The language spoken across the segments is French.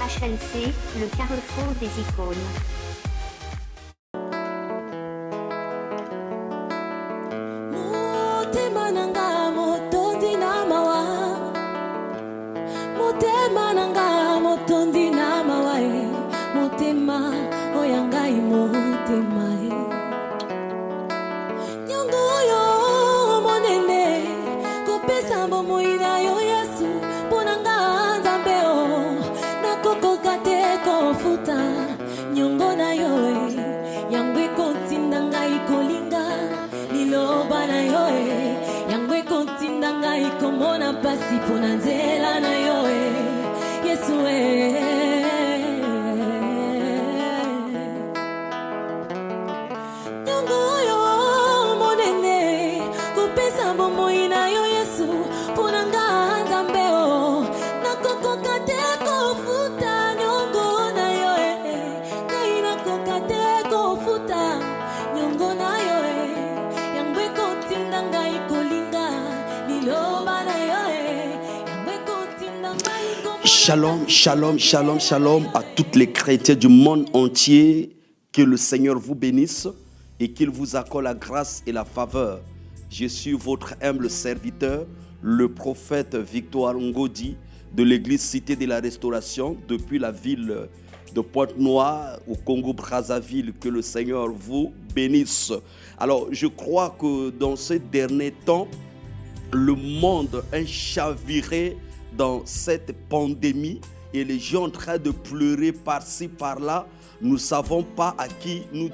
HLC, le carrefour des icônes. Motema nanga motondi na mawa, motema nanga motondi na mawa, motema oyangai motema. Nyongo yo monene, kopesa bomo ina yo Yesu, ponanga nzambe o, na koko kate kofuta, nyongo na yo yangwe kontinda ngai kolinga. Liloba na yo yangwe kontinda ngai komona pasi pona nzela na yo Yesu nyongo yo monene kopesa bomoi na yo Yesu pona nga nzambe o nakokoka te kofuta nyongo na yo kai nakoka te kofuta nyongo na yo Shalom, shalom, shalom, shalom à toutes les chrétiens du monde entier. Que le Seigneur vous bénisse et qu'il vous accorde la grâce et la faveur. Je suis votre humble serviteur, le prophète Victor Ngodi de l'église Cité de la Restauration depuis la ville de Pointe-Noire au Congo-Brazzaville. Que le Seigneur vous bénisse. Alors, je crois que dans ces derniers temps, le monde est chaviré dans cette pandémie et les gens sont en train de pleurer par-ci, par-là. Nous ne savons pas à qui nous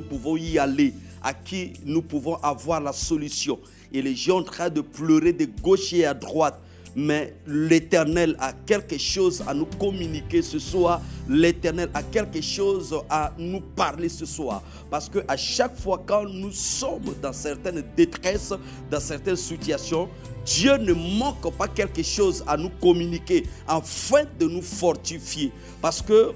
pouvons y aller, à qui nous pouvons avoir la solution. Et les gens sont en train de pleurer de gauche et à droite. Mais l'Éternel a quelque chose à nous communiquer ce soir. L'Éternel a quelque chose à nous parler ce soir. Parce qu'à chaque fois quand nous sommes dans certaines détresses, dans certaines situations, Dieu ne manque pas quelque chose à nous communiquer afin de nous fortifier. Parce que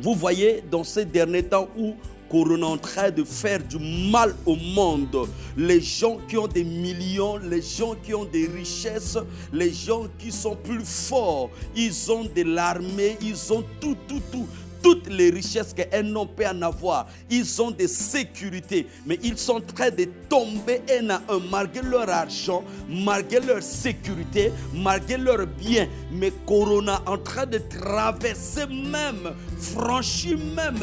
vous voyez dans ces derniers temps où Corona est en train de faire du mal au monde. Les gens qui ont des millions, les gens qui ont des richesses, les gens qui sont plus forts, ils ont de l'armée, ils ont tout. Toutes les richesses qu'un homme peut en avoir, ils ont des sécurités, mais ils sont en train de tomber un à un, malgré leur argent, malgré leur sécurité, malgré leurs biens. Mais Corona est en train de traverser même, franchir même,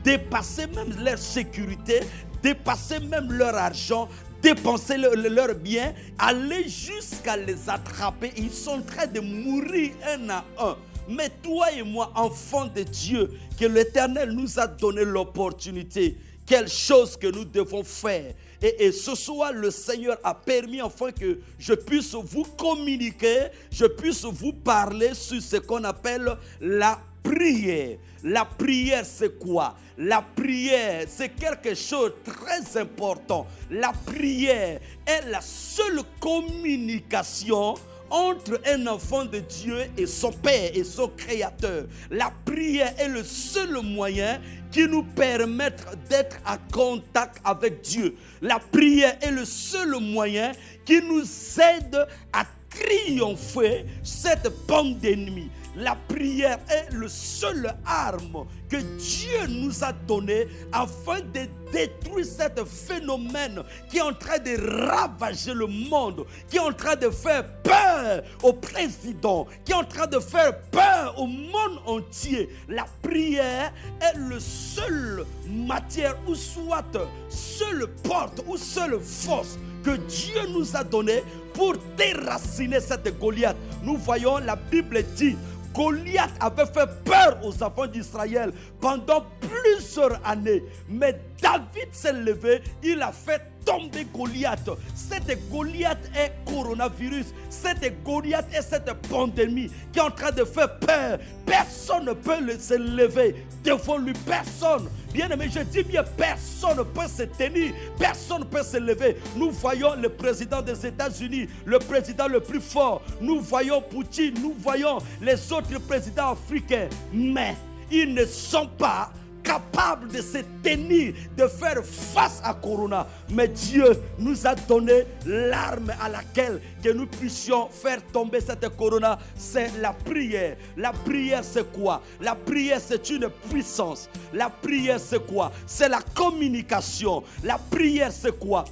dépasser même leur sécurité, dépasser même leur argent, dépenser leurs biens, aller jusqu'à les attraper. Ils sont en train de mourir un à un. Mais toi et moi, enfants de Dieu, que l'Éternel nous a donné l'opportunité, quelque chose que nous devons faire. Et ce soir, le Seigneur a permis enfin que je puisse vous communiquer, je puisse vous parler sur ce qu'on appelle la prière. La prière, c'est quoi? La prière, c'est quelque chose de très important. La prière est la seule communication entre un enfant de Dieu et son Père et son Créateur. La prière est le seul moyen qui nous permet d'être en contact avec Dieu. La prière est le seul moyen qui nous aide à triompher cette pandémie. La prière est le seul arme que Dieu nous a donné afin de détruire ce phénomène qui est en train de ravager le monde, qui est en train de faire peur au président, qui est en train de faire peur au monde entier. La prière est le seul matière ou soit seule porte ou seule force que Dieu nous a donné pour déraciner cette Goliath. Nous voyons, la Bible dit, Goliath avait fait peur aux enfants d'Israël pendant plusieurs années. Mais David s'est levé, il a fait tomber Goliath. Cette Goliath est coronavirus. Cette Goliath est cette pandémie qui est en train de faire peur. Personne ne peut se lever devant lui. Personne. Bien aimé, je dis bien, personne ne peut se tenir. Personne ne peut se lever. Nous voyons le président des États-Unis, le président le plus fort. Nous voyons Poutine, nous voyons les autres présidents africains. Mais ils ne sont pas incapables de se tenir, de faire face à Corona. Mais Dieu nous a donné l'arme à laquelle que nous puissions faire tomber cette Corona. C'est la prière. La prière, c'est quoi? La prière, c'est une puissance. La prière, c'est quoi? C'est la communication. La prière, c'est quoi?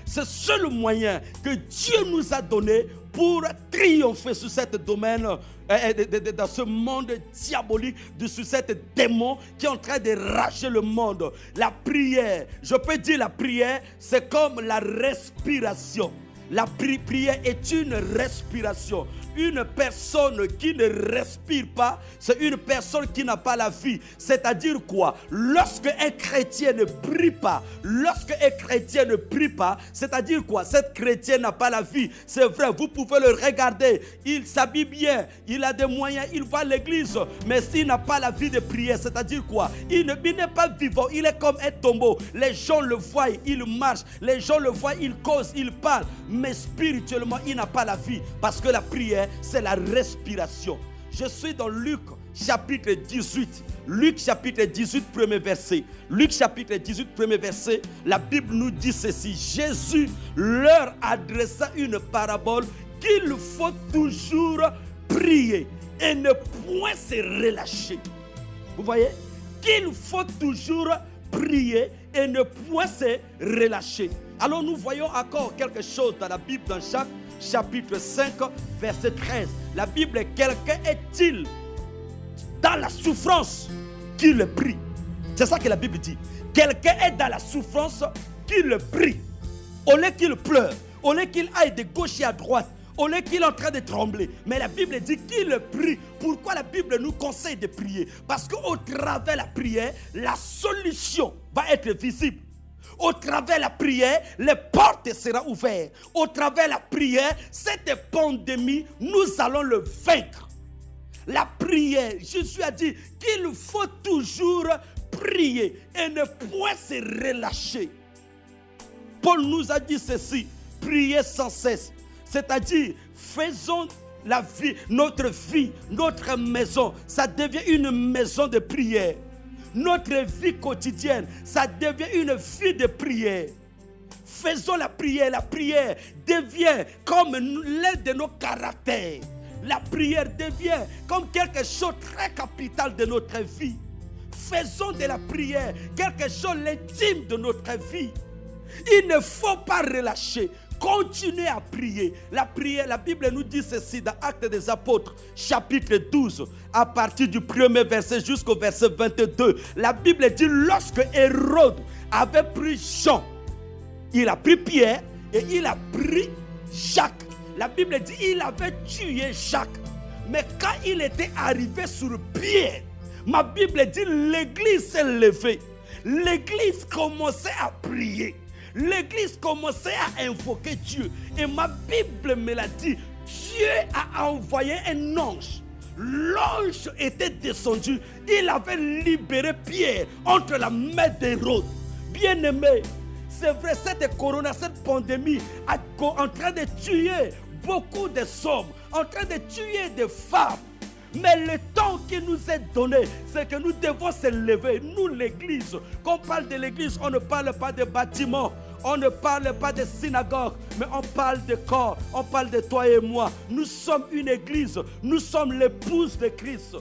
C'est le seul moyen que Dieu nous a donné pour triompher sur ce domaine, dans ce monde diabolique, sur cet démon qui est en train de rager le monde. La prière, je peux dire la prière, c'est comme la respiration. La prière est une respiration. Une personne qui ne respire pas, c'est une personne qui n'a pas la vie. C'est-à-dire quoi? Lorsque un chrétien ne prie pas, c'est-à-dire quoi? Cet chrétien n'a pas la vie. C'est vrai, vous pouvez le regarder. Il s'habille bien, il a des moyens, il va à l'église. Mais s'il n'a pas la vie de prière, c'est-à-dire quoi? Il n'est pas vivant, il est comme un tombeau. Les gens le voient, il marche. Les gens le voient, il cause, il parle. Mais spirituellement, il n'a pas la vie. Parce que la prière, c'est la respiration. Je suis dans Luc chapitre 18. Luc chapitre 18, premier verset. Luc chapitre 18, premier verset. La Bible nous dit ceci. Jésus leur adressa une parabole qu'il faut toujours prier et ne point se relâcher. Vous voyez? Qu'il faut toujours prier et ne point se relâcher. Alors nous voyons encore quelque chose dans la Bible, dans Jacques chapitre 5, verset 13. La Bible, quelqu'un est-il dans la souffrance qu'il prie? C'est ça que la Bible dit. Quelqu'un est dans la souffrance qu'il prie. Au lieu qu'il pleure, au lieu qu'il aille de gauche et à droite, au lieu qu'il est en train de trembler. Mais la Bible dit qu'il prie. Pourquoi la Bible nous conseille de prier? Parce qu'au travers de la prière, la solution va être visible. Au travers de la prière, les portes seront ouvertes. Au travers de la prière, cette pandémie, nous allons le vaincre. La prière, Jésus a dit qu'il faut toujours prier et ne point se relâcher. Paul nous a dit ceci, prier sans cesse. C'est-à-dire, faisons la vie, notre maison, ça devient une maison de prière. Notre vie quotidienne, ça devient une vie de prière. Faisons la prière devient comme l'un de nos caractères. La prière devient comme quelque chose de très capital de notre vie. Faisons de la prière quelque chose d'intime de notre vie. Il ne faut pas relâcher. Continuez à prier. La prière, la Bible nous dit ceci dans Actes des Apôtres, chapitre 12, à partir du premier verset jusqu'au verset 22. La Bible dit, lorsque Hérode avait pris Jean, il a pris Pierre et il a pris Jacques. La Bible dit, il avait tué Jacques. Mais quand il était arrivé sur Pierre, ma Bible dit, l'église s'est levée. L'église commençait à prier. L'église commençait à invoquer Dieu. Et ma Bible me l'a dit. Dieu a envoyé un ange. L'ange était descendu. Il avait libéré Pierre entre la main d'Hérode. Bien-aimé, c'est vrai, cette corona, cette pandémie est en train de tuer beaucoup de hommes, en train de tuer des femmes. Mais le temps qui nous est donné, c'est que nous devons se lever. Nous, l'église, quand on parle de l'église, on ne parle pas de bâtiments, on ne parle pas de synagogue, mais on parle de corps, on parle de toi et moi. Nous sommes une église, nous sommes l'épouse de Christ.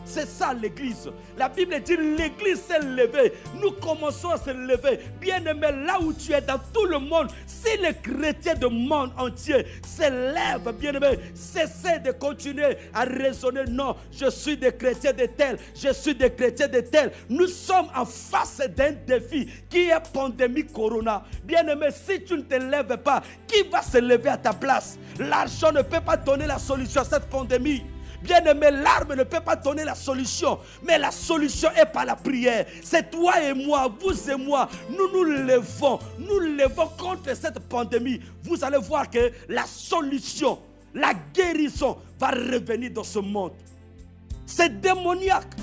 C'est ça l'église. La Bible dit l'église s'est levée. Nous commençons à se lever. Bien-aimé, là où tu es dans tout le monde, si les chrétiens du monde entier se lèvent, bien-aimé, cessez de continuer à raisonner. Non, je suis des chrétiens de tel, je suis des chrétiens de tel. Nous sommes en face d'un défi qui est pandémie corona. Bien-aimé, si tu ne te lèves pas, qui va se lever à ta place? L'argent ne peut pas donner la solution à cette pandémie. Bien-aimé, l'arme ne peut pas donner la solution, mais la solution est par la prière. C'est toi et moi, vous et moi, nous levons contre cette pandémie. Vous allez voir que la solution, la guérison va revenir dans ce monde. C'est démoniaque.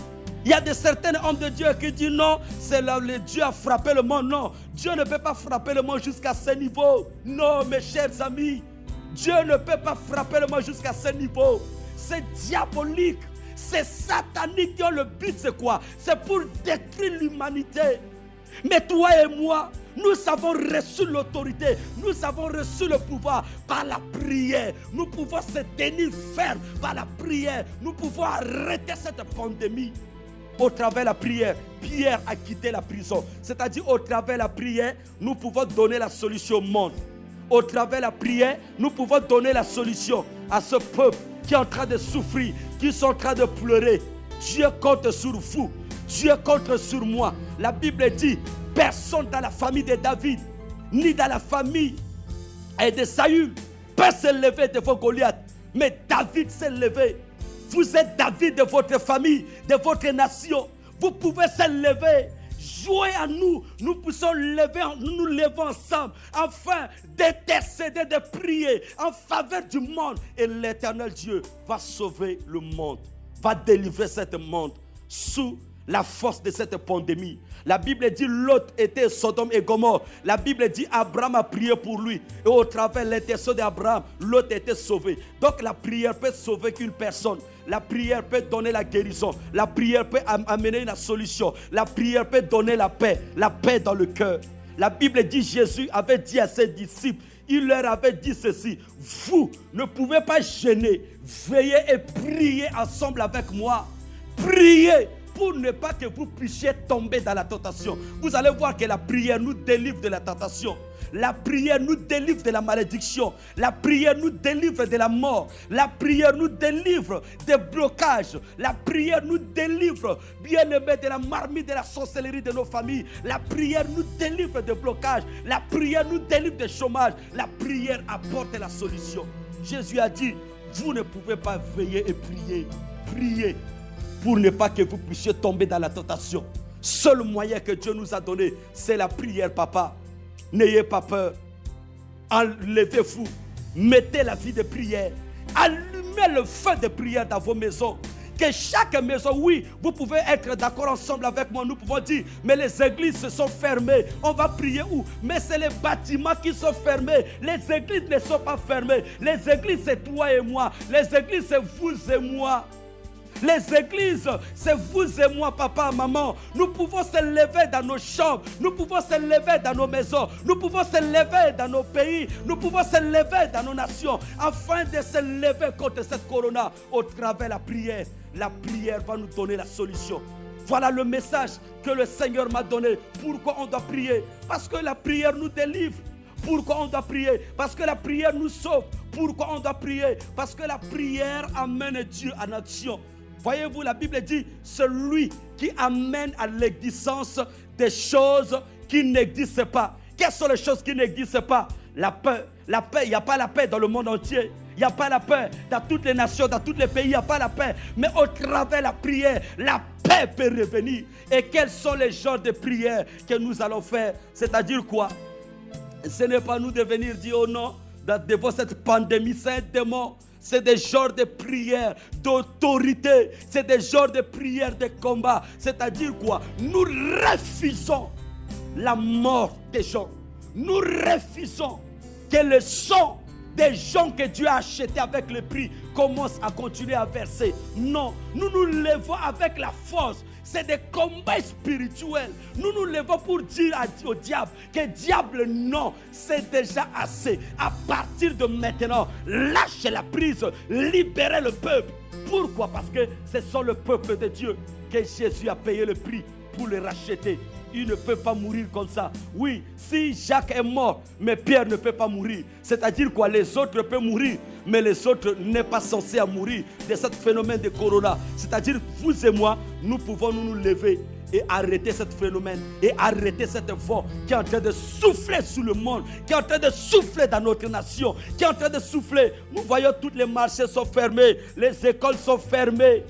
Il y a certains hommes de Dieu qui disent non, c'est là le Dieu a frappé le monde. Non, Dieu ne peut pas frapper le monde jusqu'à ce niveau. Non, mes chers amis, Dieu ne peut pas frapper le monde jusqu'à ce niveau. C'est diabolique. C'est satanique qui ont le but, c'est quoi? C'est pour détruire l'humanité. Mais toi et moi, nous avons reçu l'autorité, nous avons reçu le pouvoir par la prière. Nous pouvons se tenir ferme par la prière. Nous pouvons arrêter cette pandémie. Au travers de la prière, Pierre a quitté la prison. C'est-à-dire, au travers de la prière, nous pouvons donner la solution au monde. Au travers de la prière, nous pouvons donner la solution à ce peuple qui est en train de souffrir, qui sont en train de pleurer. Dieu compte sur vous. Dieu compte sur moi. La Bible dit, personne dans la famille de David, ni dans la famille de Saül, peut se lever devant Goliath. Mais David s'est levé. Vous êtes David de votre famille, de votre nation. Vous pouvez se lever. Jouez à nous. Nous pouvons nous lever ensemble afin d'intercéder, de prier en faveur du monde. Et l'Éternel Dieu va sauver le monde, va délivrer ce monde sous la force de cette pandémie. La Bible dit Lot était Sodome et Gomorrhe. La Bible dit Abraham a prié pour lui. Et au travers de l'intercession d'Abraham, Lot était sauvé. Donc la prière peut sauver qu'une personne. La prière peut donner la guérison. La prière peut amener la solution. La prière peut donner la paix dans le cœur. La Bible dit Jésus avait dit à ses disciples, il leur avait dit ceci, vous ne pouvez pas gêner, veillez et priez ensemble avec moi. Priez pour ne pas que vous puissiez tomber dans la tentation. Vous allez voir que la prière nous délivre de la tentation. La prière nous délivre de la malédiction. La prière nous délivre de la mort. La prière nous délivre des blocages. La prière nous délivre, bien-aimés, de la marmite, de la sorcellerie de nos familles. La prière nous délivre des blocages. La prière nous délivre du chômage. La prière apporte la solution. Jésus a dit, vous ne pouvez pas veiller et prier. Priez pour ne pas que vous puissiez tomber dans la tentation. Seul moyen que Dieu nous a donné, c'est la prière, papa. N'ayez pas peur. Enlevez-vous. Mettez la vie de prière. Allumez le feu de prière dans vos maisons. Que chaque maison, oui, vous pouvez être d'accord ensemble avec moi. Nous pouvons dire, mais les églises se sont fermées. On va prier où? Mais c'est les bâtiments qui sont fermés. Les églises ne sont pas fermées. Les églises, c'est toi et moi. Les églises, c'est vous et moi. Les églises, c'est vous et moi, papa, maman. Nous pouvons se lever dans nos chambres. Nous pouvons se lever dans nos maisons. Nous pouvons se lever dans nos pays. Nous pouvons se lever dans nos nations. Afin de se lever contre cette corona au travers de la prière. La prière va nous donner la solution. Voilà le message que le Seigneur m'a donné. Pourquoi on doit prier? Parce que la prière nous délivre. Pourquoi on doit prier? Parce que la prière nous sauve. Pourquoi on doit prier? Parce que la prière amène Dieu en action. Voyez-vous, la Bible dit, celui qui amène à l'existence des choses qui n'existent pas. Quelles sont les choses qui n'existent pas? La paix. La paix, il n'y a pas la paix dans le monde entier. Il n'y a pas la paix dans toutes les nations, dans tous les pays, il n'y a pas la paix. Mais au travers de la prière, la paix peut revenir. Et quels sont les genres de prières que nous allons faire? C'est-à-dire quoi? Ce n'est pas nous de venir dire, oh non, devant cette pandémie, c'est un démon. C'est des genres de prières d'autorité. C'est des genres de prières de combat. C'est-à-dire quoi? Nous refusons la mort des gens. Nous refusons que le sang des gens que Dieu a achetés avec le prix commence à continuer à verser. Non, nous nous levons avec la force. C'est des combats spirituels. Nous nous levons pour dire au diable que diable, non, c'est déjà assez. À partir de maintenant, lâchez la prise, libérez le peuple. Pourquoi? Parce que ce sont le peuple de Dieu que Jésus a payé le prix pour le racheter. Il ne peut pas mourir comme ça. Oui, si Jacques est mort, mais Pierre ne peut pas mourir. C'est-à-dire quoi? Les autres peuvent mourir, mais les autres ne sont pas censés mourir de ce phénomène de corona. C'est-à-dire, vous et moi, nous pouvons nous lever et arrêter ce phénomène et arrêter cette voix qui est en train de souffler sur le monde, qui est en train de souffler dans notre nation, qui est en train de souffler. Nous voyons tous les marchés sont fermés, les écoles sont fermées,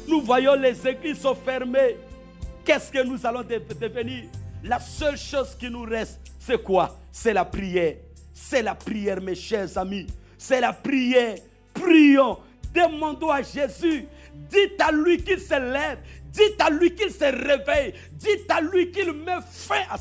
nous voyons les églises sont fermées. Qu'est-ce que nous allons devenir? La seule chose qui nous reste, c'est quoi? C'est la prière. C'est la prière, mes chers amis. C'est la prière. Prions. Demandons à Jésus. Dites à lui qu'il se lève. Dites à lui qu'il se réveille. Dites à lui qu'il met fin à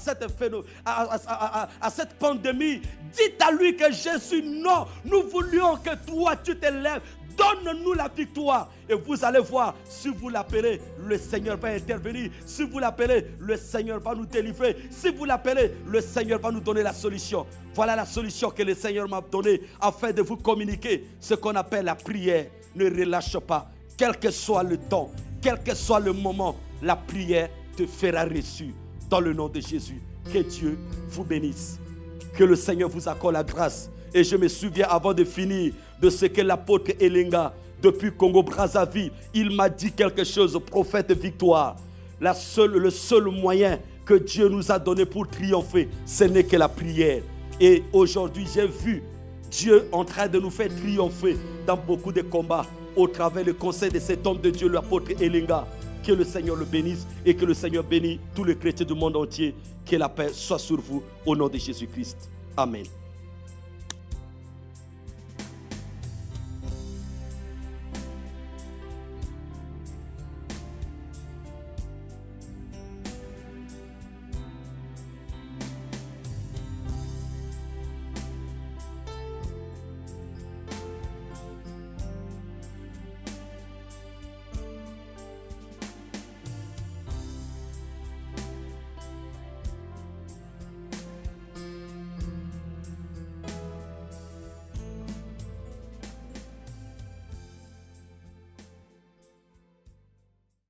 cette pandémie. Dites à lui que Jésus, non, nous voulions que toi tu te lèves. Donne-nous la victoire. Et vous allez voir, si vous l'appelez, le Seigneur va intervenir. Si vous l'appelez, le Seigneur va nous délivrer. Si vous l'appelez, le Seigneur va nous donner la solution. Voilà la solution que le Seigneur m'a donnée afin de vous communiquer ce qu'on appelle la prière. Ne relâche pas. Quel que soit le temps, quel que soit le moment, la prière te fera reçu. Dans le nom de Jésus, que Dieu vous bénisse. Que le Seigneur vous accorde la grâce. Et je me souviens avant de finir de ce que l'apôtre Elenga, depuis Congo-Brazzaville, il m'a dit quelque chose, prophète Victoire. Le seul moyen que Dieu nous a donné pour triompher, ce n'est que la prière. Et aujourd'hui, j'ai vu Dieu en train de nous faire triompher dans beaucoup de combats au travers du conseil de cet homme de Dieu, l'apôtre Elenga. Que le Seigneur le bénisse et que le Seigneur bénisse tous les chrétiens du monde entier. Que la paix soit sur vous au nom de Jésus-Christ. Amen.